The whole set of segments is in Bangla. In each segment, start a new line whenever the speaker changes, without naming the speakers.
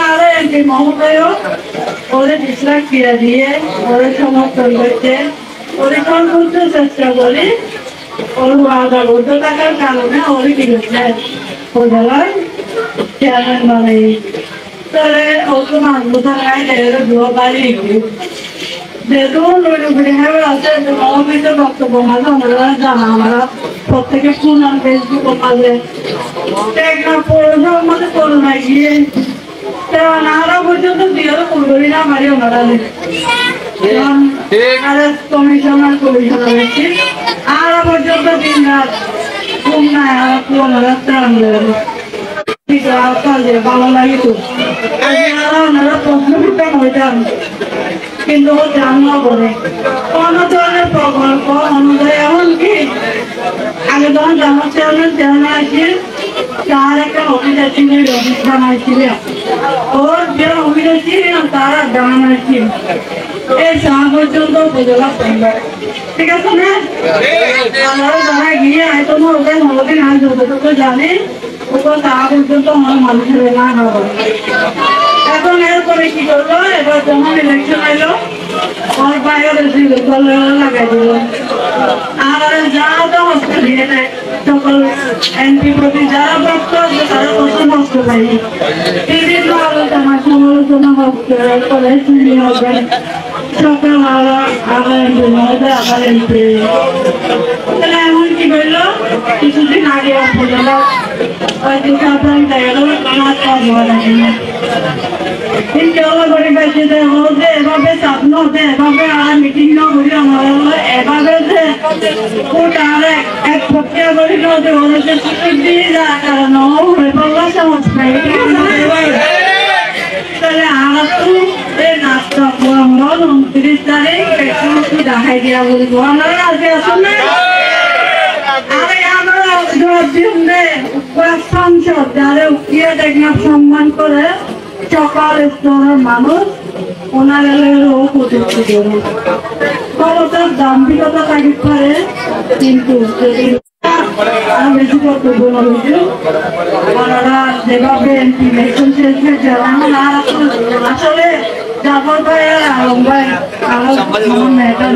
আরো এমপি মহোদয়ও ওদের ডিসলাইক ফিরে দিয়ে ওদের সমর্থন করতে ওদের সর্বোচ্চ চেষ্টা করি ওর ওয়াদা বদ্ধ থাকার কারণে ওরই কি করছে উপজেলার চেয়ারম্যান মানে তাহলে ওকে মানবো থাকায় বাড়ি যেহেতু আছে মহাবিদ্য বক্তব্য মাঝে আমরা জানা আমরা প্রত্যেকে শুনলাম ফেসবুক মাঝে পৌরসভার মধ্যে করোনা গিয়ে আরো পর্যন্ত দিয়ে করবি না মারি ওনারা কমিশনার হয়েছি আরো পর্যন্ত দিন রাত ঘুম নাই ওনারা ত্রাণ দেবেন ভালো লাগিত ওনারা প্রশ্ন বিজ্ঞান হইতাম কিন্তু জানলা করে কোন ধরনের প্রকল্প অনুযায়ী এমনকি আগে যখন গ্রামের চেয়ারম্যান আসি তার একটা অভিযোগ ছিল অনুষ্ঠান আসছিল ওর যে অভিযোগ ছিল তারা গান আসছিল এই সারা পর্যন্ত উপজেলা ঠিক আছে না আমরা যারা গিয়ে হয়তো ওদের নদিন আজ যতটুকু জানি ওগুলো সারা পর্যন্ত আমার মানুষের না হবে এখন এরপরে কি করলো এবার যখন ইলেকশন এলো ওর বাইরে লাগাই দিল আর যারা তো হস্ত দিয়ে দেয় সকল এমপি প্রতি যারা ভক্ত আছে তারা কত নষ্ট পাই বিভিন্ন আলোচনা সমালোচনা করে শুনি হবে সকাল আবার এমপি মহোদয় আবার এমপি তাহলে এমন কি করলো কিছুদিন আগে উপজেলা হয়তো সাধারণ জায়গা নাচ পাবো কিন্তু আমার পরিবেশে হচ্ছে এভাবে স্বপ্ন হচ্ছে এভাবে আর মিটিং না করি আমার এভাবে যে আর এক প্রক্রিয়া করি না যে ওদের সুযোগ দিয়ে যায় কারণ তাহলে আর তো এই নাচটা আমরা 29 তারিখ একটু দেখাই দিয়া বলবো আপনারা আজকে আসুন না আরে আমরা সংসদ যারা উঠিয়ে দেখলাম সম্মান করে সকল স্তরের মানুষ ওনারেরও প্রযুক্তি দেবে ক্ষমতার দাম্ভিকতা থাকতে পারে কিন্তু যদি বেশি কর্তব্য হয়েছে ওনারা যেভাবে ইলেকশন শেষ হয়েছে আসলে জাফর ভাই আর আলম ভাই আরো মেয়েটার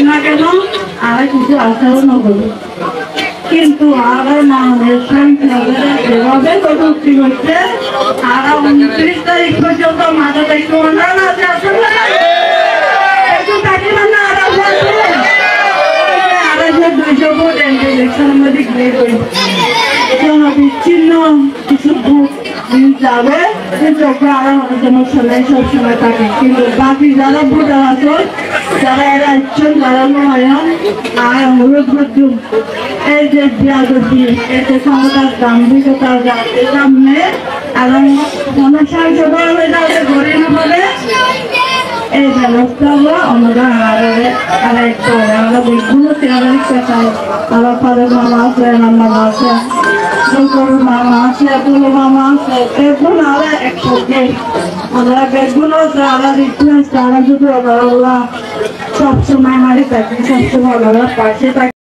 না কেন আর কিছু আশাও নগর কিন্তু আরো মানুষের যেভাবে কটূক্তি করছে আরো 29 তারিখ পর্যন্ত মাথা দেখতে ওনারা আছে আসলে একটু তাকে মানে আরো 200 ভোট ইলেকশনের মধ্যে ক্লিয়ার করে বিচ্ছিন্ন কিছু ভোট যাবে কিন্তু আরো মানুষের সময় সবসময় থাকে কিন্তু বাকি যারা ভোটার আছে যারা এরা ইচ্ছুক যারা নয়ন আর অনুরোধ করছি এই যে বিয়াদবি এই যে ক্ষমতার দাম্ভিকতার সামনে এবং জনসংসদা হয়ে যাবে গরিব বলে এই ব্যবস্থা হলো আমরা আরেকটা আমরা দেখবো তেরালিশ টাকা আমার ফাদের মামা আছে আমার মামা আছে মামা আছে পুরো মামা আছে এখন আরো একসাথে আমরা বেগুন আলাদা রিকোয়েস্ট তারা যদি সবসময় আমাদের সবসময় পাশে থাকে